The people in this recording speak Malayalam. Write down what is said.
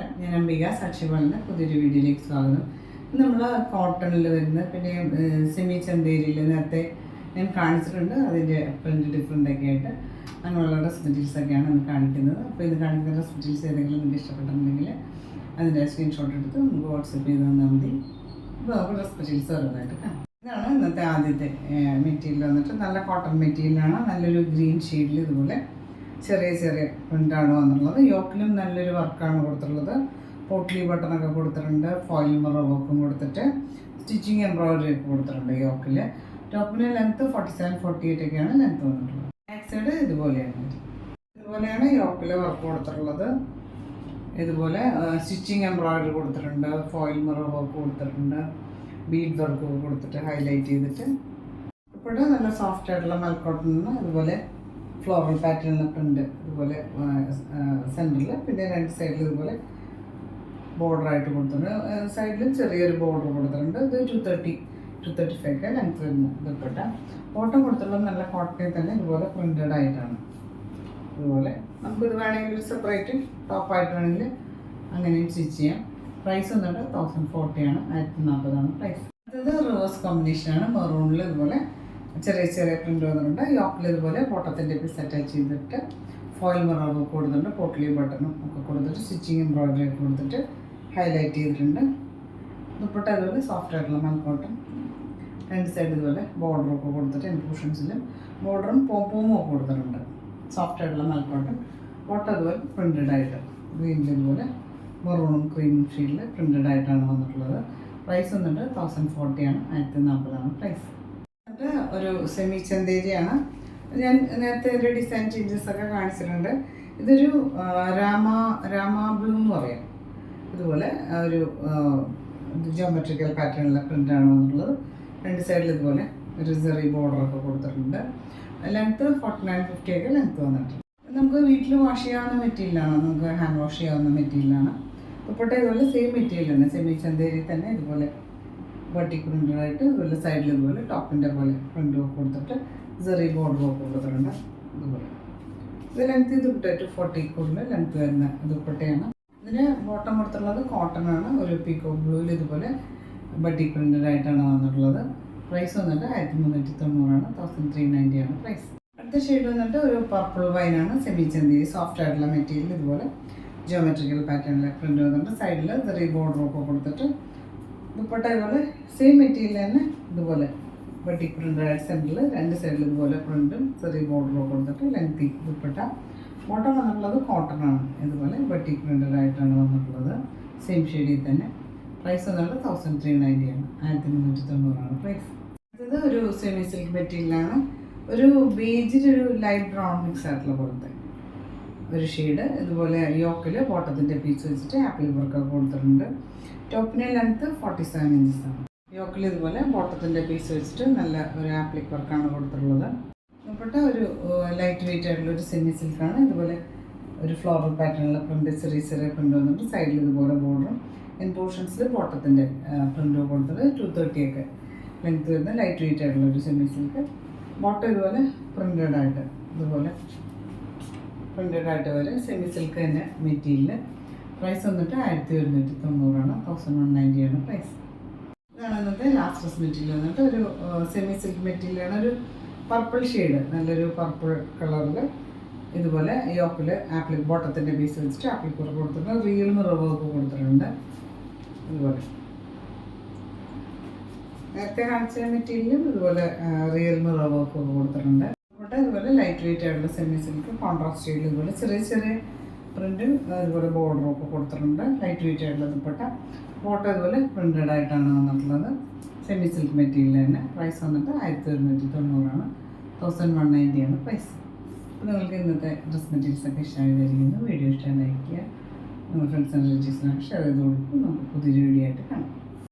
നമസ്കാരം, ഞാൻ അംബിക സാക്ഷിപാലിൻ്റെ പുതിയൊരു വീഡിയോയിലേക്ക് സ്വാഗതം. നമ്മൾ കോട്ടണിൽ വരുന്ന പിന്നെ സെമി ചന്തേരിയിൽ നേരത്തെ ഞാൻ കാണിച്ചിട്ടുണ്ട്. അതിൻ്റെ പ്രിൻറ്റ് ഡിഫറെൻ്റ് ഒക്കെ ആയിട്ട് അങ്ങനെയുള്ള ഡ്രസ് മെറ്റീരിയൽസൊക്കെയാണ് ഇന്ന് കാണിക്കുന്നത്. അപ്പോൾ ഇത് കാണിക്കുന്ന ഡ്രസ് മെറ്റീരിയൽസ് ഏതെങ്കിലും നിങ്ങൾക്ക് ഇഷ്ടപ്പെട്ടിട്ടുണ്ടെങ്കിൽ അതിൻ്റെ സ്ക്രീൻഷോട്ട് എടുത്ത് നമുക്ക് വാട്സപ്പ് ചെയ്ത് തന്നാൽ മതി. അപ്പോൾ നമുക്ക് ഡ്രസ് മെറ്റീരിയൽസ് ഓരോന്നായിട്ട് കാണാം. ഇതാണ് ഇന്നത്തെ ആദ്യത്തെ മെറ്റീരിയൽ വന്നിട്ട് നല്ല കോട്ടൺ മെറ്റീരിയലാണ്. നല്ലൊരു ഗ്രീൻ ഷെയ്ഡിൽ ഇതുപോലെ ചെറിയ ചെറിയ പ്രിൻ്റാണ് വന്നിട്ടുള്ളത്. യോക്കിലും നല്ലൊരു വർക്കാണ് കൊടുത്തിട്ടുള്ളത്. പോട്ട്ലി ബട്ടണൊക്കെ കൊടുത്തിട്ടുണ്ട്. ഫോയിൽ മിറർ വർക്കും കൊടുത്തിട്ട് സ്റ്റിച്ചിങ് എംബ്രോയിഡറി ഒക്കെ കൊടുത്തിട്ടുണ്ട്. യോക്കിൽ ടോപ്പിന് ലെങ്ത്ത് 47-48 ഒക്കെയാണ് ലെങ്ത്ത് വന്നിട്ടുള്ളത്. ബാക്ക് സൈഡ് ഇതുപോലെയാണ് യോക്കിൽ വർക്ക് കൊടുത്തിട്ടുള്ളത്. ഇതുപോലെ സ്റ്റിച്ചിങ് എംബ്രോയിഡറി കൊടുത്തിട്ടുണ്ട്. ഫോയിൽ മിറർ വർക്ക് കൊടുത്തിട്ടുണ്ട്. ബീഡ് വർക്ക് കൊടുത്തിട്ട് ഹൈലൈറ്റ് ചെയ്തിട്ട് ഇപ്പോൾ നല്ല സോഫ്റ്റ് ആയിട്ടുള്ള മൽക്കോട്ടണിന് ഇതുപോലെ ഫ്ലോറൽ പാറ്റേണിലെ പ്രിൻ്റ് ഇതുപോലെ സെൻറ്ററിൽ, പിന്നെ രണ്ട് സൈഡിൽ ഇതുപോലെ ബോർഡറായിട്ട് കൊടുത്തിട്ടുണ്ട്. സൈഡിൽ ചെറിയൊരു ബോർഡർ കൊടുത്തിട്ടുണ്ട്. ഇത് 235 ഒക്കെ ലെങ്ത്ത് വരുന്നു. ഇതുപ്പെട്ട ബോട്ടം കൊടുത്തിട്ടുള്ളത് നല്ല കോട്ടണിൽ തന്നെ ഇതുപോലെ പ്രിൻറ്റഡ് ആയിട്ടാണ്. ഇതുപോലെ നമുക്കിത് വേണമെങ്കിൽ ഒരു സെപ്പറേറ്റ് ടോപ്പായിട്ട് വേണമെങ്കിൽ അങ്ങനെയും സ്റ്റിച്ച് ചെയ്യാം. പ്രൈസ് വന്നിട്ട് 1040 ആണ്, 1040 പ്രൈസ്. ഇത് റിവേഴ്സ് കോമ്പിനേഷനാണ്. മെറൂണിൽ ഇതുപോലെ ചെറിയ ചെറിയ പ്രിൻ്റ് വന്നിട്ടുണ്ട്. യോക്കിൽ ഇതുപോലെ ബോട്ടത്തിൻ്റെ പീസ് അറ്റാച്ച് ചെയ്തിട്ട് ഫോയിൽ മിറർ ഒക്കെ കൊടുത്തിട്ടുണ്ട്. പോട്ട്ലി ബട്ടണും ഒക്കെ കൊടുത്തിട്ട് സ്റ്റിച്ചിങ് എംബ്രോയിഡറി ഒക്കെ കൊടുത്തിട്ട് ഹൈലൈറ്റ് ചെയ്തിട്ടുണ്ട്. ദുപ്പട്ട ഇതുപോലെ സോഫ്റ്റ് ആയിട്ടുള്ള മൽക്കോട്ടൺ. രണ്ട് സൈഡ് ഇതുപോലെ ബോർഡറൊക്കെ കൊടുത്തിട്ട് ഇൻക്ലൂഷൻസിലും ബോർഡറും പോപ്പും ഒക്കെ കൊടുത്തിട്ടുണ്ട്. സോഫ്റ്റ് ആയിട്ടുള്ള മൽക്കോട്ടൺ. ബോട്ടം ഇതുപോലെ പ്രിൻ്റഡ് ആയിട്ട് ഗ്രീനിൽ ഇതുപോലെ മെറൂണും ക്രീമും ഷെയ്ഡിൽ പ്രിൻ്റഡ് ആയിട്ടാണ് വന്നിട്ടുള്ളത്. പ്രൈസ് വന്നിട്ട് 1040 ആണ്, 1040 പ്രൈസ്. അത് ഒരു സെമി ചന്തേരിയാണ്. ഞാൻ നേരത്തെ ഒരു ഡിസൈൻ ചേഞ്ചസ് ഒക്കെ കാണിച്ചിട്ടുണ്ട്. ഇതൊരു രാമ ബ്ലൂ എന്ന് പറയാം. ഇതുപോലെ ഒരു ജോമെട്രിക്കൽ പാറ്റേണിലെ പ്രിൻ്റാണ് വന്നിട്ടുള്ളത്. രണ്ട് സൈഡിൽ ഇതുപോലെ ഒരു ചെറിയ ബോർഡറൊക്കെ കൊടുത്തിട്ടുണ്ട്. ലെങ്ത്ത് 49-50 ഒക്കെ ലെങ്ത്ത് വന്നിട്ടുണ്ട്. നമുക്ക് വീട്ടിൽ വാഷ് ചെയ്യാവുന്ന മെറ്റീരിയലാണ്, നമുക്ക് ഹാൻഡ് വാഷ് ചെയ്യാവുന്ന മെറ്റീരിയലാണ്. ദുപ്പട്ട ഇതുപോലെ സെയിം മെറ്റീരിയൽ തന്നെ, സെമി ചന്തേരി തന്നെ ഇതുപോലെ ബട്ടി പ്രിൻ്റഡായിട്ട് ഇതുപോലെ സൈഡിൽ ഇതുപോലെ ടോപ്പിൻ്റെ പോലെ പ്രിൻ്റ് ഒക്കെ കൊടുത്തിട്ട് ചെറിയ ബോർഡർ ഒക്കെ കൊടുത്തിട്ടുണ്ട്. ഇതുപോലെ ഇത് ലെങ്ത്ത് ദുപ്പട്ട 240 കൂടുതൽ ലെങ്ത്ത് വരുന്ന ദുപ്പട്ടയാണ്. ഇതിന് ബോട്ടം കൊടുത്തിട്ടുള്ളത് കോട്ടൺ ആണ്. ഒരു പീക്കോ ബ്ലൂവിൽ ഇതുപോലെ ബട്ടി പ്രിൻ്റഡായിട്ടാണ് വന്നിട്ടുള്ളത്. പ്രൈസ് വന്നിട്ട് 1390 ആണ്, 1390 പ്രൈസ്. അടുത്ത ഷെയ്ഡ് വന്നിട്ട് ഒരു പർപ്പിൾ വൈനാണ്. സെമി ചന്തേരി സോഫ്റ്റ് ആയിട്ടുള്ള മെറ്റീരിയൽ ഇതുപോലെ ജോമെട്രിക്കൽ പാറ്റേണിലെ പ്രിൻ്റ് വന്നിട്ട് സൈഡിൽ ചെറിയ ബോർഡറൊക്കെ കൊടുത്തിട്ട് ദുപ്പട്ട ഇതുപോലെ സെയിം മെറ്റീരിയൽ തന്നെ ഇതുപോലെ ബട്ടി പ്രിൻ്റഡ് സെൻറ്ററിൽ രണ്ട് സൈഡിൽ ഇതുപോലെ പ്രിൻറ്റും ചെറിയ ബോർഡറൊക്കെ കൊടുത്തിട്ട് ലെങ്തി ദുപ്പട്ട. ബോട്ടം വന്നിട്ടുള്ളത് കോട്ടൺ ആണ്. ഇതുപോലെ ബട്ടി പ്രിൻ്റഡ് ആയിട്ടാണ് വന്നിട്ടുള്ളത്. സെയിം ഷെയ്ഡിൽ തന്നെ. പ്രൈസ് വന്നിട്ട് 1390 ആണ്, 1390 പ്രൈസ്. ഇത് ഒരു സെമി സിൽക്ക് മെറ്റീരിയലാണ്. ഒരു ബേജിലൊരു ലൈറ്റ് ബ്രൗൺ മിക്സ് ആയിട്ടുള്ള പോലത്തെ ഒരു ഷെയ്ഡ്. ഇതുപോലെ യോക്കിൽ ബോട്ടത്തിൻ്റെ പീസ് വെച്ചിട്ട് ആപ്പിൾ വർക്കൊക്കെ കൊടുത്തിട്ടുണ്ട്. ടോപ്പിൻ്റെ ലെങ്ത്ത് 47 ഇഞ്ചസാണ്. യോക്കിൽ ഇതുപോലെ ബോട്ടത്തിൻ്റെ പീസ് വെച്ചിട്ട് നല്ല ഒരു ആപ്ലിക് വർക്കാണ് കൊടുത്തിട്ടുള്ളത്. ദുപ്പട്ട ഒരു ലൈറ്റ് വെയിറ്റ് ആയിട്ടുള്ള ഒരു സെമി സിൽക്കാണ്. ഇതുപോലെ ഒരു ഫ്ലോറൽ പാറ്റേണിലെ പ്രിൻ്റ് ചെറിയ ചെറിയ പ്രിൻ്റ് വന്നിട്ട് സൈഡിൽ ഇതുപോലെ ബോർഡറും ഇൻ പോർഷൻസിൽ ബോട്ടത്തിൻ്റെ പ്രിൻ്റ് കൊടുത്തിട്ട് 230 ഒക്കെ ലെങ്ത്ത് വരുന്ന ലൈറ്റ് വെയിറ്റ് ആയിട്ടുള്ള ഒരു സെമി സിൽക്ക്. ബോട്ടം ഇതുപോലെ പ്രിൻ്റഡ് ആയിട്ട് ഇതുപോലെ പ്രിൻ്റഡ് ആയിട്ട് വരും. സെമി സിൽക്ക് തന്നെ മെറ്റീരിയൽ. പ്രൈസ് വന്നിട്ട് 1190 ആണ്, 1190 പ്രൈസ്. ഇതാണ് ഇന്നത്തെ ലാസ്റ്റ് ഡ്രസ് മെറ്റീരിയൽ വന്നിട്ട് ഒരു സെമി സിൽക്ക് മെറ്റീരിയലാണ്. ഒരു പർപ്പിൾ ഷെയ്ഡ്, നല്ലൊരു പർപ്പിൾ കളറിൽ ഇതുപോലെ യോക്കിൽ ആപ്പിൾ ബോട്ടത്തിൻ്റെ പീസ് വെച്ചിട്ട് ആപ്പിൾ വർക്ക് കൊടുത്തിട്ടുണ്ട്. റിയൽ മിറർ വർക്ക് കൊടുത്തിട്ടുണ്ട്. ഇതുപോലെ നേരത്തെ കാണിച്ച മെറ്റീരിയലും ഇതുപോലെ റിയൽ മിറർ വർക്ക് കൊടുത്തിട്ടുണ്ട്. ഇതുപോലെ ലൈറ്റ് വെയിറ്റ് ആയിട്ടുള്ള സെമി സിൽക്ക് കോൺട്രാസ്റ്റ് ഷെയ്ഡിൽ ഇതുപോലെ ചെറിയ ചെറിയ പ്രിൻറ്റും അതുപോലെ ബോർഡറൊക്കെ കൊടുത്തിട്ടുണ്ട്. ലൈറ്റ് വെയിറ്റ് ആയിട്ടുള്ള ദുപ്പട്ട. ബോട്ടം ഇതുപോലെ പ്രിൻ്റഡ് ആയിട്ടാണ് വന്നിട്ടുള്ളത്. സെമി സിൽക്ക് മെറ്റീരിയൽ തന്നെ. പ്രൈസ് വന്നിട്ട് 1190 ആണ്, 1190 പ്രൈസ്. അപ്പോൾ നിങ്ങൾക്ക് ഇന്നത്തെ ഡ്രസ് മെറ്റീരിയൽസൊക്കെ ഇഷ്ടമായിരിക്കുന്നു. വീഡിയോ ഇഷ്ടമായി ലൈക്ക് ചെയ്യുക. നമ്മുടെ ഫ്രണ്ട്സ് ആൻഡ് റിലേറ്റീവ്സിനൊക്കെ ഷെയർ ചെയ്ത് കൊടുക്കും. നമുക്ക് പുതിയൊരു വീഡിയോ ആയിട്ട് കാണാം.